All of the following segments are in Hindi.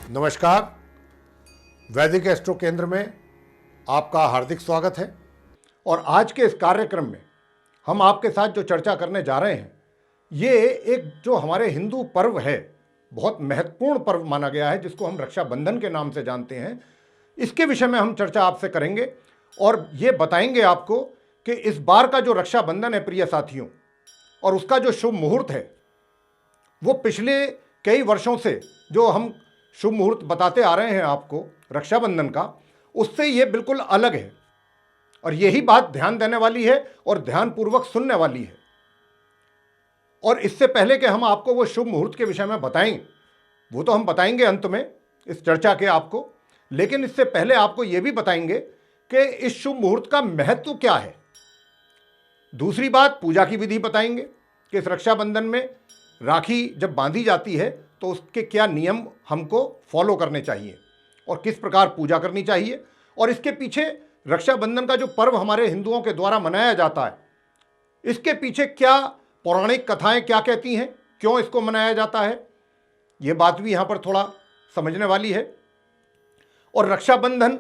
नमस्कार। वैदिक एस्ट्रो केंद्र में आपका हार्दिक स्वागत है। और आज के इस कार्यक्रम में हम आपके साथ जो चर्चा करने जा रहे हैं, ये एक जो हमारे हिंदू पर्व है, बहुत महत्वपूर्ण पर्व माना गया है, जिसको हम रक्षाबंधन के नाम से जानते हैं। इसके विषय में हम चर्चा आपसे करेंगे और ये बताएंगे आपको कि इस बार का जो रक्षाबंधन है प्रिय साथियों, और उसका जो शुभ मुहूर्त है, वो पिछले कई वर्षों से जो हम शुभ मुहूर्त बताते आ रहे हैं आपको रक्षाबंधन का, उससे ये बिल्कुल अलग है। और यही बात ध्यान देने वाली है और ध्यानपूर्वक सुनने वाली है। और इससे पहले कि हम आपको वो शुभ मुहूर्त के विषय में बताएं, वो तो हम बताएंगे अंत में इस चर्चा के आपको, लेकिन इससे पहले आपको ये भी बताएंगे कि इस शुभ मुहूर्त का महत्व क्या है। दूसरी बात, पूजा की विधि बताएंगे कि इस रक्षाबंधन में राखी जब बांधी जाती है तो उसके क्या नियम हमको फॉलो करने चाहिए और किस प्रकार पूजा करनी चाहिए। और इसके पीछे रक्षाबंधन का जो पर्व हमारे हिंदुओं के द्वारा मनाया जाता है, इसके पीछे क्या पौराणिक कथाएं क्या कहती हैं, क्यों इसको मनाया जाता है, ये बात भी यहाँ पर थोड़ा समझने वाली है। और रक्षाबंधन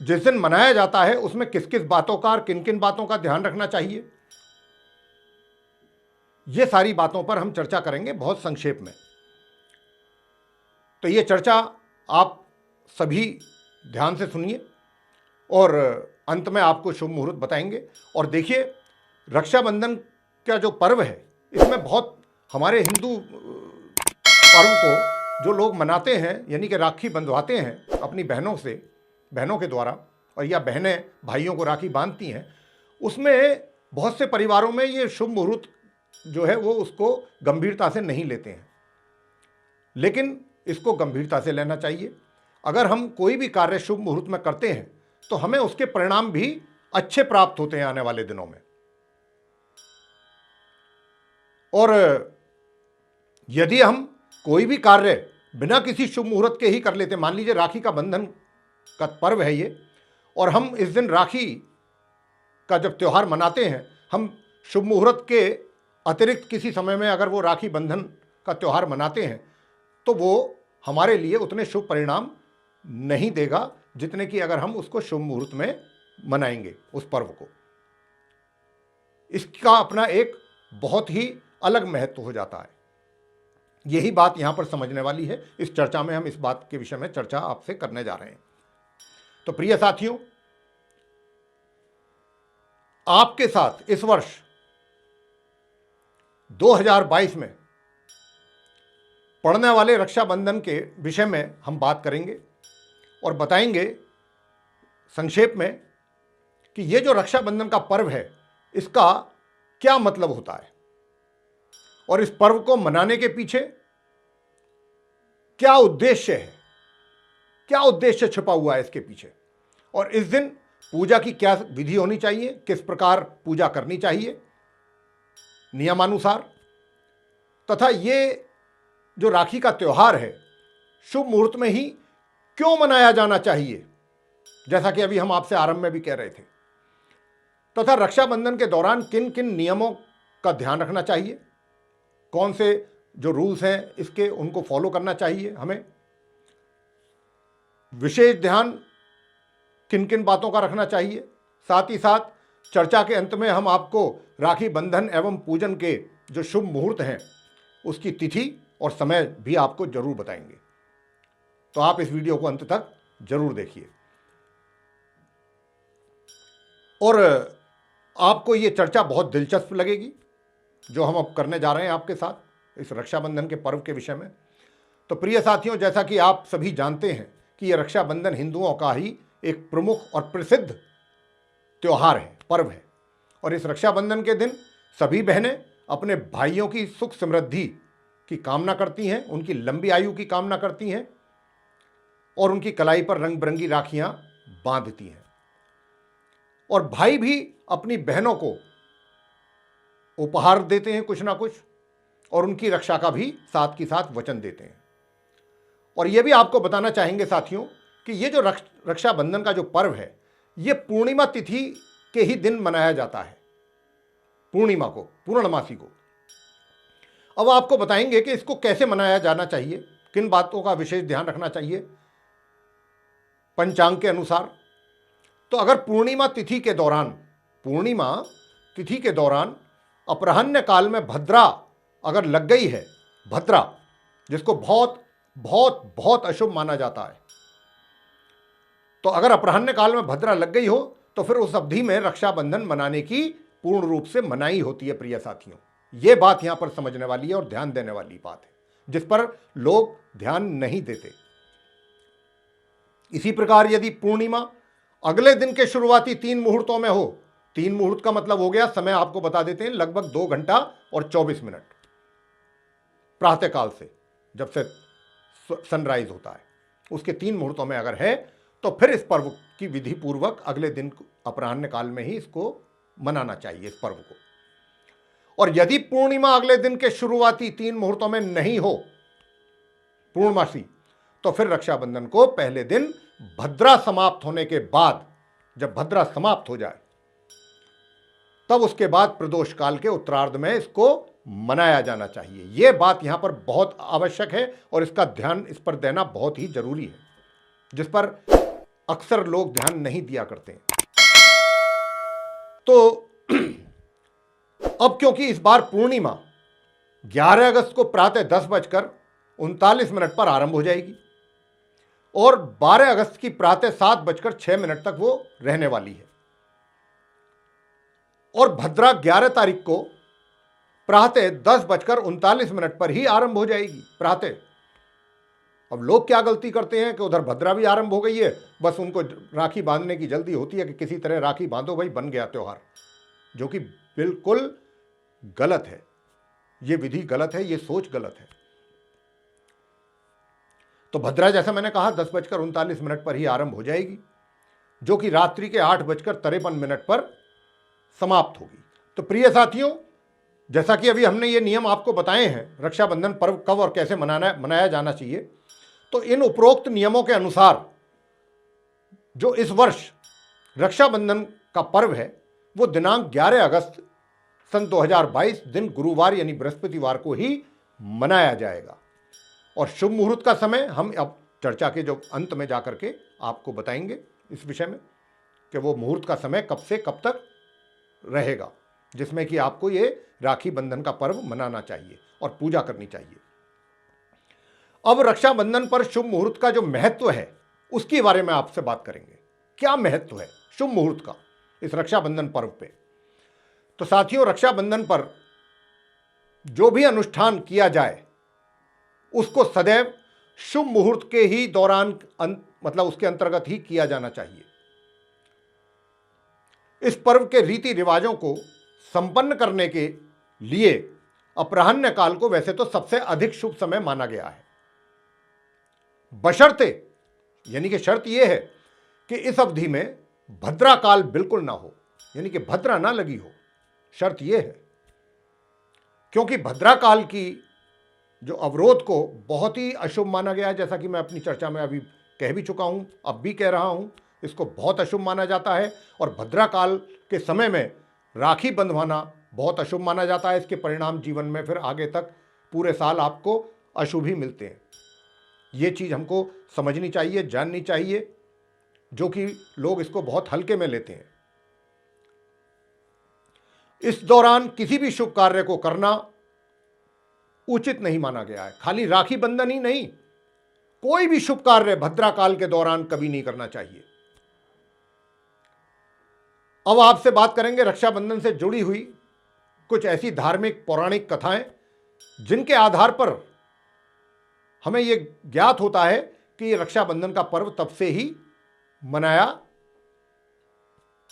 जिस दिन मनाया जाता है उसमें किस किस बातों का और किन किन बातों का ध्यान रखना चाहिए, ये सारी बातों पर हम चर्चा करेंगे बहुत संक्षेप में। तो ये चर्चा आप सभी ध्यान से सुनिए और अंत में आपको शुभ मुहूर्त बताएंगे। और देखिए, रक्षाबंधन का जो पर्व है, इसमें बहुत हमारे हिंदू पर्व को जो लोग मनाते हैं, यानी कि राखी बंधवाते हैं अपनी बहनों से, बहनों के द्वारा, और या बहनें भाइयों को राखी बांधती हैं, उसमें बहुत से परिवारों में ये शुभ मुहूर्त जो है वो उसको गंभीरता से नहीं लेते हैं, लेकिन इसको गंभीरता से लेना चाहिए। अगर हम कोई भी कार्य शुभ मुहूर्त में करते हैं तो हमें उसके परिणाम भी अच्छे प्राप्त होते हैं आने वाले दिनों में। और यदि हम कोई भी कार्य बिना किसी शुभ मुहूर्त के ही कर लेते, मान लीजिए राखी का बंधन का पर्व है ये, और हम इस दिन राखी का जब त्यौहार मनाते हैं, हम शुभ मुहूर्त के अतिरिक्त किसी समय में अगर वो राखी बंधन का त्यौहार मनाते हैं, तो वो हमारे लिए उतने शुभ परिणाम नहीं देगा जितने कि अगर हम उसको शुभ मुहूर्त में मनाएंगे उस पर्व को। इसका अपना एक बहुत ही अलग महत्व हो जाता है। यही बात यहां पर समझने वाली है। इस चर्चा में हम इस बात के विषय में चर्चा आपसे करने जा रहे हैं। तो प्रिय साथियों, आपके साथ इस वर्ष 2022 में पड़ने वाले रक्षाबंधन के विषय में हम बात करेंगे और बताएंगे संक्षेप में कि ये जो रक्षाबंधन का पर्व है, इसका क्या मतलब होता है और इस पर्व को मनाने के पीछे क्या उद्देश्य है, क्या उद्देश्य छिपा हुआ है इसके पीछे, और इस दिन पूजा की क्या विधि होनी चाहिए, किस प्रकार पूजा करनी चाहिए नियमानुसार, तथा ये जो राखी का त्यौहार है शुभ मुहूर्त में ही क्यों मनाया जाना चाहिए, जैसा कि अभी हम आपसे आरंभ में भी कह रहे थे, तथा रक्षाबंधन के दौरान किन किन नियमों का ध्यान रखना चाहिए, कौन से जो रूल्स हैं इसके उनको फॉलो करना चाहिए, हमें विशेष ध्यान किन किन बातों का रखना चाहिए। साथ ही साथ चर्चा के अंत में हम आपको राखी बंधन एवं पूजन के जो शुभ मुहूर्त हैं उसकी तिथि और समय भी आपको जरूर बताएंगे। तो आप इस वीडियो को अंत तक जरूर देखिए और आपको ये चर्चा बहुत दिलचस्प लगेगी जो हम अब करने जा रहे हैं आपके साथ इस रक्षाबंधन के पर्व के विषय में। तो प्रिय साथियों, जैसा कि आप सभी जानते हैं कि यह रक्षाबंधन हिंदुओं का ही एक प्रमुख और प्रसिद्ध त्यौहार है, पर्व है। और इस रक्षाबंधन के दिन सभी बहनें अपने भाइयों की सुख समृद्धि की कामना करती हैं, उनकी लंबी आयु की कामना करती हैं और उनकी कलाई पर रंग बिरंगी राखियां बांधती हैं। और भाई भी अपनी बहनों को उपहार देते हैं कुछ ना कुछ, और उनकी रक्षा का भी साथ के साथ वचन देते हैं। और यह भी आपको बताना चाहेंगे साथियों कि ये जो रक्षाबंधन का जो पर्व है, ये पूर्णिमा तिथि के ही दिन मनाया जाता है, पूर्णिमा को, पूर्णमासी को। अब आपको बताएंगे कि इसको कैसे मनाया जाना चाहिए, किन बातों का विशेष ध्यान रखना चाहिए पंचांग के अनुसार? तो अगर पूर्णिमा तिथि के दौरान अपराह्न काल में भद्रा अगर लग गई है, भद्रा जिसको बहुत बहुत बहुत अशुभ माना जाता है, तो अगर अपराह्न काल में भद्रा लग गई हो तो फिर उस अवधि में रक्षाबंधन मनाने की पूर्ण रूप से मनाही होती है। प्रिय साथियों, यह बात यहां पर समझने वाली है और ध्यान देने वाली बात है, जिस पर लोग ध्यान नहीं देते। इसी प्रकार यदि पूर्णिमा अगले दिन के शुरुआती 3 मुहूर्तों में हो, 3 मुहूर्त का मतलब हो गया, समय आपको बता देते हैं, लगभग 2 घंटा और 24 मिनट प्रातःकाल से, जब से सनराइज होता है, उसके 3 मुहूर्तों में अगर है तो फिर इस पर्व की विधि पूर्वक अगले दिन अपराह्न काल में ही इसको मनाना चाहिए, इस पर्व को। और यदि पूर्णिमा अगले दिन के शुरुआती 3 मुहूर्तों में नहीं हो, पूर्णमासी, तो फिर रक्षाबंधन को पहले दिन भद्रा समाप्त होने के बाद, जब भद्रा समाप्त हो जाए, तब उसके बाद प्रदोष काल के उत्तरार्ध में इसको मनाया जाना चाहिए। यह बात यहां पर बहुत आवश्यक है और इसका ध्यान इस पर देना बहुत ही जरूरी है, जिस पर अक्सर लोग ध्यान नहीं दिया करते हैं। तो अब क्योंकि इस बार पूर्णिमा 11 अगस्त को प्रातः 10:39 पर आरंभ हो जाएगी और 12 अगस्त की प्रातः 7:06 तक वो रहने वाली है, और भद्रा 11 तारीख को प्रातः 10:39 पर ही आरंभ हो जाएगी, प्रातः। अब लोग क्या गलती करते हैं कि उधर भद्रा भी आरंभ हो गई है, बस उनको राखी बांधने की जल्दी होती है कि किसी तरह राखी बांधो भाई, बन गया त्योहार, जो कि बिल्कुल गलत है। यह विधि गलत है, यह सोच गलत है। तो भद्रा, जैसा मैंने कहा, 10:39 पर ही आरंभ हो जाएगी, जो कि रात्रि के 8:53 पर समाप्त होगी। तो प्रिय साथियों, जैसा कि अभी हमने ये नियम आपको बताए हैं, रक्षाबंधन पर्व कब और कैसे मनाया जाना चाहिए, तो इन उपरोक्त नियमों के अनुसार जो इस वर्ष रक्षाबंधन का पर्व है वो दिनांक 11 अगस्त सन 2022 दिन गुरुवार यानी बृहस्पतिवार को ही मनाया जाएगा। और शुभ मुहूर्त का समय हम अब चर्चा के जो अंत में जाकर के आपको बताएंगे इस विषय में कि वो मुहूर्त का समय कब से कब तक रहेगा, जिसमें कि आपको ये राखी बंधन का पर्व मनाना चाहिए और पूजा करनी चाहिए। अब रक्षाबंधन पर शुभ मुहूर्त का जो महत्व है उसके बारे में आपसे बात करेंगे। क्या महत्व है शुभ मुहूर्त का इस रक्षाबंधन पर्व पे? तो साथियों, रक्षाबंधन पर जो भी अनुष्ठान किया जाए उसको सदैव शुभ मुहूर्त के ही दौरान मतलब उसके अंतर्गत ही किया जाना चाहिए। इस पर्व के रीति रिवाजों को संपन्न करने के लिए अपराह्न काल को वैसे तो सबसे अधिक शुभ समय माना गया है, बशर्ते, यानी कि शर्त यह है कि इस अवधि में भद्रा काल बिल्कुल ना हो, यानी कि भद्रा ना लगी हो। शर्त यह है, क्योंकि भद्रा काल की जो अवरोध को बहुत ही अशुभ माना गया है, जैसा कि मैं अपनी चर्चा में अभी कह भी चुका हूं, अब भी कह रहा हूं, इसको बहुत अशुभ माना जाता है। और भद्रा काल के समय में राखी बंधवाना बहुत अशुभ माना जाता है। इसके परिणाम जीवन में फिर आगे तक पूरे साल आपको अशुभ ही मिलते हैं। ये चीज़ हमको समझनी चाहिए, जाननी चाहिए, जो कि लोग इसको बहुत हल्के में लेते हैं। इस दौरान किसी भी शुभ कार्य को करना उचित नहीं माना गया है। खाली राखी बंधन ही नहीं, कोई भी शुभ कार्य भद्रा काल के दौरान कभी नहीं करना चाहिए। अब आपसे बात करेंगे रक्षाबंधन से जुड़ी हुई कुछ ऐसी धार्मिक पौराणिक कथाएं जिनके आधार पर हमें यह ज्ञात होता है कि ये रक्षाबंधन का पर्व तब से ही मनाया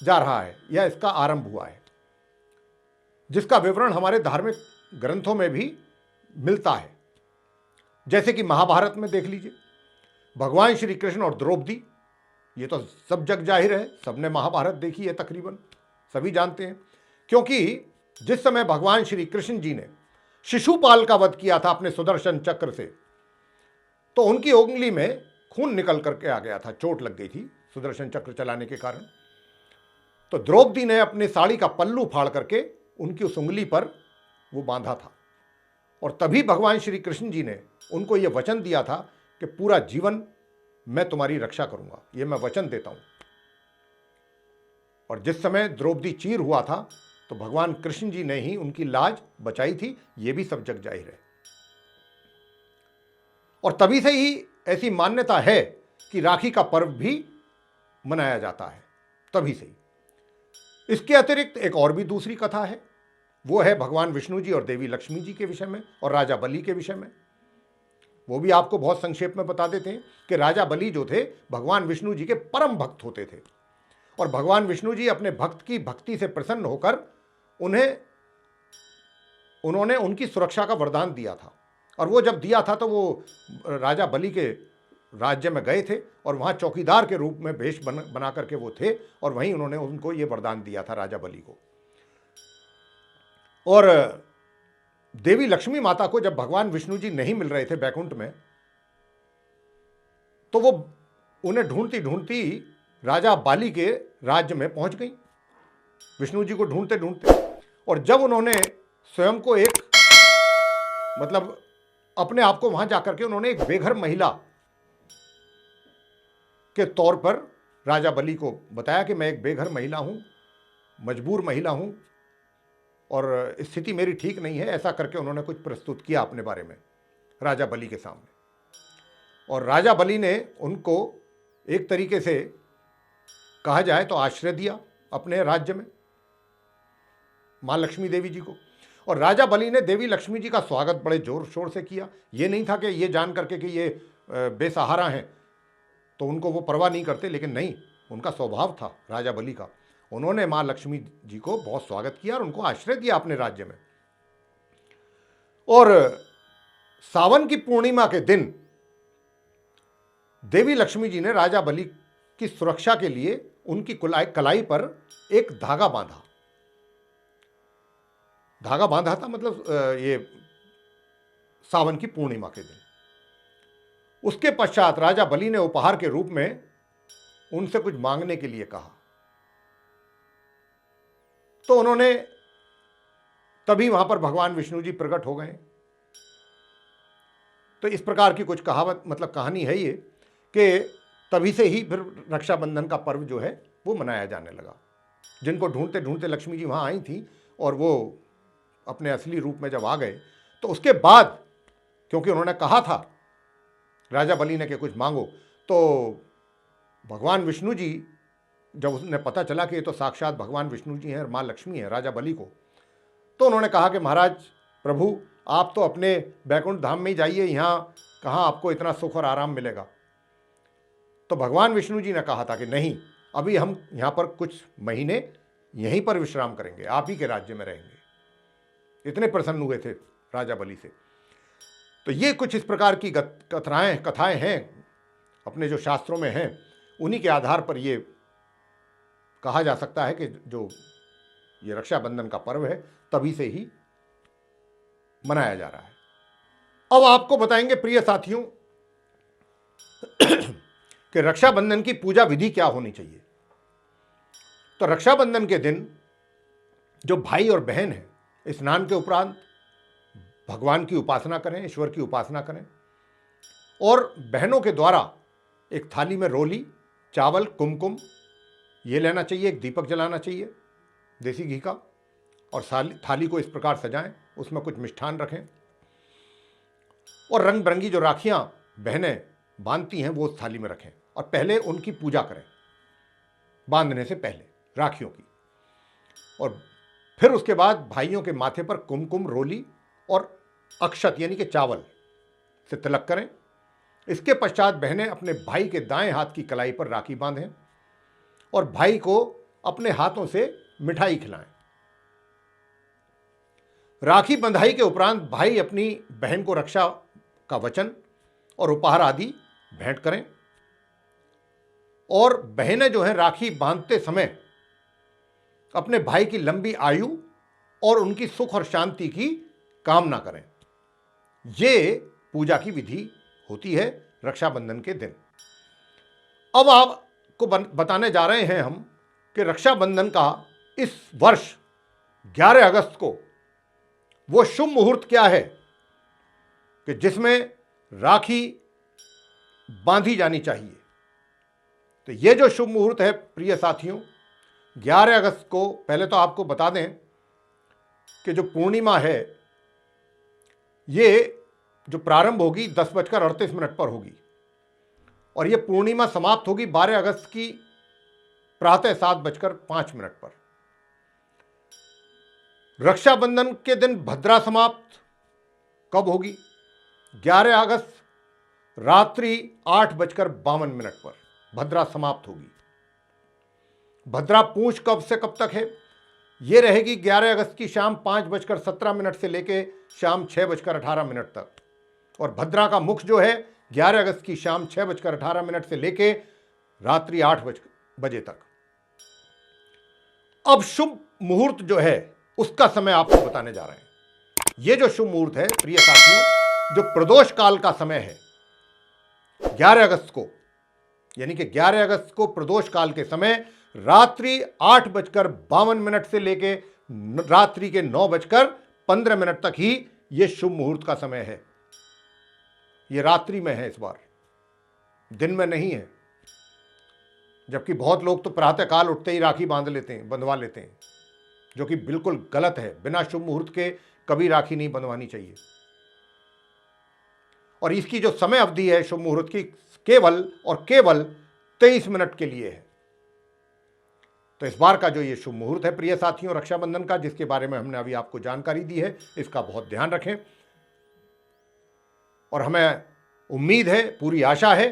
जा रहा है या इसका आरंभ हुआ है, जिसका विवरण हमारे धार्मिक ग्रंथों में भी मिलता है। जैसे कि महाभारत में देख लीजिए, भगवान श्री कृष्ण और द्रौपदी, ये तो सब जग जाहिर है, सबने महाभारत देखी है, तकरीबन सभी जानते हैं। क्योंकि जिस समय भगवान श्री कृष्ण जी ने शिशुपाल का वध किया था अपने सुदर्शन चक्र से, तो उनकी उंगली में खून निकल करके आ गया था, चोट लग गई थी सुदर्शन चक्र चलाने के कारण। तो द्रौपदी ने अपनी साड़ी का पल्लू फाड़ करके उनकी उस उंगली पर वो बांधा था और तभी भगवान श्री कृष्ण जी ने उनको ये वचन दिया था कि पूरा जीवन मैं तुम्हारी रक्षा करूंगा, ये मैं वचन देता हूं। और जिस समय द्रौपदी चीर हुआ था तो भगवान कृष्ण जी ने ही उनकी लाज बचाई थी, ये भी सब जग जाहिर है। और तभी से ही ऐसी मान्यता है कि राखी का पर्व भी मनाया जाता है, तभी से ही। इसके अतिरिक्त एक और भी दूसरी कथा है, वो है भगवान विष्णु जी और देवी लक्ष्मी जी के विषय में और राजा बलि के विषय में। वो भी आपको बहुत संक्षेप में बता देते हैं कि राजा बलि जो थे भगवान विष्णु जी के परम भक्त होते थे और भगवान विष्णु जी अपने भक्त की भक्ति से प्रसन्न होकर उन्होंने उनकी सुरक्षा का वरदान दिया था। और वो जब दिया था तो वो राजा बलि के राज्य में गए थे और वहाँ चौकीदार के रूप में भेष बना करके वो थे और वहीं उन्होंने उनको ये वरदान दिया था राजा बलि को। और देवी लक्ष्मी माता को जब भगवान विष्णु जी नहीं मिल रहे थे बैकुंठ में, तो वो उन्हें ढूंढती ढूंढती राजा बाली के राज्य में पहुंच गई, विष्णु जी को ढूंढते ढूंढते। और जब उन्होंने स्वयं को एक मतलब अपने आप को वहां जाकर के उन्होंने एक बेघर महिला के तौर पर राजा बलि को बताया कि मैं एक बेघर महिला हूं, मजबूर महिला हूं और स्थिति मेरी ठीक नहीं है, ऐसा करके उन्होंने कुछ प्रस्तुत किया अपने बारे में राजा बलि के सामने। और राजा बलि ने उनको एक तरीके से कहा जाए तो आश्रय दिया अपने राज्य में, मां लक्ष्मी देवी जी को। और राजा बलि ने देवी लक्ष्मी जी का स्वागत बड़े जोर शोर से किया। ये नहीं था कि ये जान करके कि ये बेसहारा हैं तो उनको वो परवाह नहीं करते, लेकिन नहीं, उनका स्वभाव था राजा बलि का। उन्होंने मां लक्ष्मी जी को बहुत स्वागत किया और उनको आश्रय दिया अपने राज्य में। और सावन की पूर्णिमा के दिन देवी लक्ष्मी जी ने राजा बलि की सुरक्षा के लिए उनकी कलाई पर एक धागा बांधा था, मतलब ये सावन की पूर्णिमा के दिन। उसके पश्चात राजा बलि ने उपहार के रूप में उनसे कुछ मांगने के लिए कहा, तो उन्होंने तभी वहां पर भगवान विष्णु जी प्रकट हो गए। तो इस प्रकार की कुछ कहावत मतलब कहानी है ये कि तभी से ही फिर रक्षाबंधन का पर्व जो है वो मनाया जाने लगा। जिनको ढूंढते ढूंढते लक्ष्मी जी वहां आई थी और वो अपने असली रूप में जब आ गए तो उसके बाद, क्योंकि उन्होंने कहा था राजा बलि ने कि कुछ मांगो, तो भगवान विष्णु जी जब उन्हें पता चला कि ये तो साक्षात भगवान विष्णु जी हैं और माँ लक्ष्मी है राजा बलि को, तो उन्होंने कहा कि महाराज प्रभु आप तो अपने बैकुंठ धाम में ही जाइए, यहाँ कहाँ आपको इतना सुख और आराम मिलेगा। तो भगवान विष्णु जी ने कहा था कि नहीं, अभी हम यहाँ पर कुछ महीने यहीं पर विश्राम करेंगे, आप ही के राज्य में रहेंगे। इतने प्रसन्न हुए थे राजा बलि से। तो ये कुछ इस प्रकार की कथाएं हैं अपने जो शास्त्रों में हैं, उन्हीं के आधार पर ये कहा जा सकता है कि जो ये रक्षाबंधन का पर्व है तभी से ही मनाया जा रहा है। अब आपको बताएंगे प्रिय साथियों कि रक्षाबंधन की पूजा विधि क्या होनी चाहिए। तो रक्षाबंधन के दिन जो भाई और बहन है स्नान के उपरांत भगवान की उपासना करें, ईश्वर की उपासना करें और बहनों के द्वारा एक थाली में रोली, चावल, कुमकुम ये लेना चाहिए, एक दीपक जलाना चाहिए देसी घी का और थाली को इस प्रकार सजाएं, उसमें कुछ मिष्ठान रखें और रंग बिरंगी जो राखियां बहनें बांधती हैं वो उस थाली में रखें और पहले उनकी पूजा करें बांधने से पहले राखियों की। और फिर उसके बाद भाइयों के माथे पर कुमकुम, रोली और अक्षत यानी कि चावल से तिलक करें। इसके पश्चात बहनें अपने भाई के दाएं हाथ की कलाई पर राखी बांधें और भाई को अपने हाथों से मिठाई खिलाएं। राखी बंधाई के उपरांत भाई अपनी बहन को रक्षा का वचन और उपहार आदि भेंट करें और बहनें जो हैं राखी बांधते समय अपने भाई की लंबी आयु और उनकी सुख और शांति की कामना करें। ये पूजा की विधि होती है रक्षाबंधन के दिन। अब आपको बताने जा रहे हैं हम कि रक्षाबंधन का इस वर्ष 11 अगस्त को वो शुभ मुहूर्त क्या है कि जिसमें राखी बांधी जानी चाहिए। तो ये जो शुभ मुहूर्त है प्रिय साथियों, 11 अगस्त को, पहले तो आपको बता दें कि जो पूर्णिमा है ये जो प्रारंभ होगी 10:38 पर होगी और ये पूर्णिमा समाप्त होगी 12 अगस्त की प्रातः 7:05 पर। रक्षाबंधन के दिन भद्रा समाप्त कब होगी? 11 अगस्त रात्रि 8:52 पर भद्रा समाप्त होगी। भद्रा पूंछ कब से कब तक है? यह रहेगी 11 अगस्त की शाम 5:17 से लेके शाम 6:18 तक। और भद्रा का मुख जो है 11 अगस्त की शाम 6:18 से लेके रात्रि 8 बजे तक। अब शुभ मुहूर्त जो है उसका समय आपको बताने जा रहे हैं। यह जो शुभ मुहूर्त है प्रिय साथियों, जो प्रदोष काल का समय है 11 अगस्त को, यानी कि 11 अगस्त को प्रदोष काल के समय रात्रि 8:52 से लेके रात्रि के 9:15 तक ही यह शुभ मुहूर्त का समय है। यह रात्रि में है, इस बार दिन में नहीं है। जबकि बहुत लोग तो प्रातःकाल उठते ही राखी बंधवा लेते हैं, जो कि बिल्कुल गलत है। बिना शुभ मुहूर्त के कभी राखी नहीं बंधवानी चाहिए। और इसकी जो समय अवधि है शुभ मुहूर्त की, केवल और केवल 23 मिनट के लिए है। तो इस बार का जो ये शुभ मुहूर्त है प्रिय साथियों रक्षाबंधन का, जिसके बारे में हमने अभी आपको जानकारी दी है, इसका बहुत ध्यान रखें। और हमें उम्मीद है, पूरी आशा है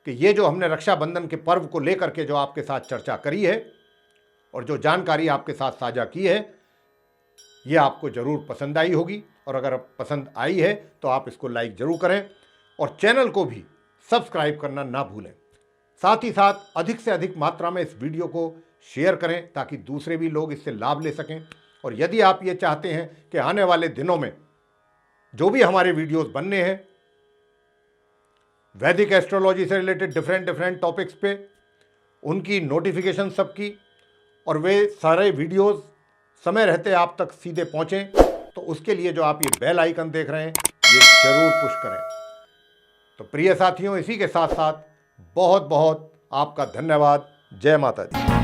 कि ये जो हमने रक्षाबंधन के पर्व को लेकर के जो आपके साथ चर्चा करी है और जो जानकारी आपके साथ साझा की है, ये आपको जरूर पसंद आई होगी। और अगर पसंद आई है तो आप इसको लाइक जरूर करें और चैनल को भी सब्सक्राइब करना ना भूलें। साथ ही साथ अधिक से अधिक मात्रा में इस वीडियो को शेयर करें ताकि दूसरे भी लोग इससे लाभ ले सकें। और यदि आप ये चाहते हैं कि आने वाले दिनों में जो भी हमारे वीडियोस बनने हैं वैदिक एस्ट्रोलॉजी से रिलेटेड डिफरेंट टॉपिक्स पे, उनकी नोटिफिकेशन सबकी, और वे सारे वीडियोस समय रहते आप तक सीधे पहुंचें, तो उसके लिए जो आप ये बेल आइकन देख रहे हैं ये जरूर पुश करें। तो प्रिय साथियों, इसी के साथ साथ बहुत बहुत आपका धन्यवाद। जय माता दी।